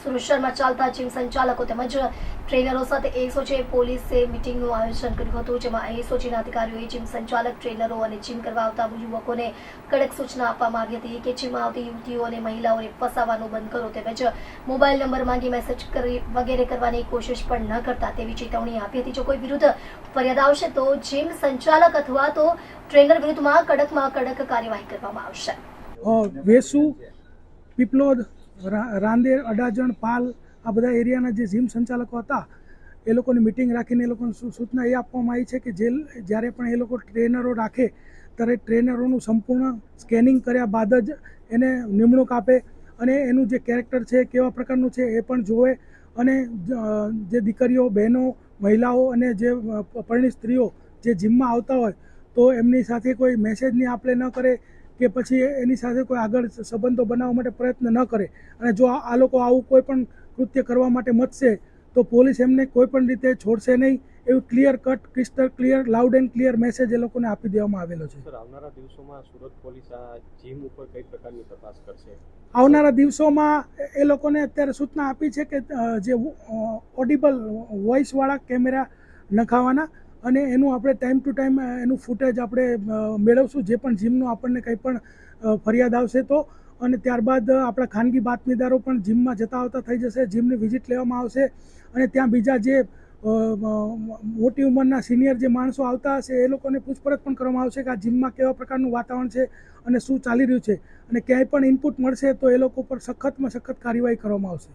સુરત શહેરમાં ચાલતા જીમ સંચાલકો તેમજ ટ્રેનરો સાથે એસઓજી પોલીસે મીટિંગનું આયોજન કર્યું હતું, જેમાં એસઓજીના અધિકારીઓએ જીમ સંચાલક, ટ્રેનરો અને જીમ કરવા આવતા યુવકોને કડક સૂચના આપવામાં આવી હતી કે જીમમાં આવતી યુવતીઓ અને મહિલાઓને ફસાવવાનું બંધ કરો તેમજ મોબાઈલ નંબર માંગી મેસેજ કરી વગેરે કરવાની કોશિશ પણ ન કરતા તેવી ચેતવણી આપી હતી। જો કોઈ વિરુદ્ધ ફરિયાદ આવશે તો જીમ સંચાલક અથવા તો ટ્રેનર વિરુદ્ધમાં કડકમાં કડક કાર્યવાહી કરવામાં આવશે। વેસુ, પીપલોદ, રાંદેર, અડાજણ, પાલ આ બધા એરિયાના જે જીમ સંચાલકો હતા એ લોકોની મિટિંગ રાખીને એ લોકોને સૂચના એ આપવામાં આવી છે કે જ્યારે પણ એ લોકો ટ્રેનરો રાખે ત્યારે ટ્રેનરોનું સંપૂર્ણ સ્કેનિંગ કર્યા બાદ જ એને નિમણૂક આપે અને એનું જે કેરેક્ટર છે કેવા પ્રકારનું છે એ પણ જોવે અને જે દીકરીઓ, બહેનો, મહિલાઓ અને જે પરણિત સ્ત્રીઓ જે જીમમાં આવતા હોય તો એમની સાથે કોઈ મેસેજની આપ-લે ન કરે કે પછી એની સાથે કોઈ આગળ સંબંધો બનાવવા માટે પ્રયત્ન ન કરે અને જો આ લોકો આવું કોઈ પણ કૃત્ય કરવા માટે મથશે તો પોલીસ એમને કોઈ પણ રીતે છોડશે નહીં, એવું clear cut, crystal clear, loud and clear message એ લોકોને આપી દેવામાં આવેલો છે। સર, આવનારા દિવસોમાં સુરત પોલીસ આ જીમ ઉપર કઈ પ્રકારની તપાસ કરશે? આવનારા દિવસોમાં એ લોકોને અત્યારે સૂચના આપી છે કે જે ઓડિબલ વોઇસવાળા કેમેરા નખાવાના અને એનું આપણે ટાઈમ ટુ ટાઈમ એનું ફૂટેજ આપણે મેળવશું જે પણ જીમનું આપણને કંઈ પણ ફરિયાદ આવશે તો, અને ત્યારબાદ આપણા ખાનગી બાતમીદારો પણ જીમમાં જતા આવતા થઈ જશે, જીમની વિઝિટ લેવામાં આવશે અને ત્યાં બીજા જે મોટી ઉંમરના સિનિયર જે માણસો આવતા હશે એ લોકોને પૂછપરછ પણ કરવામાં આવશે કે આ જીમમાં કેવા પ્રકારનું વાતાવરણ છે અને શું ચાલી રહ્યું છે અને ક્યાંય પણ ઇનપુટ મળશે તો એ લોકો પર સખતમાં સખત કાર્યવાહી કરવામાં આવશે।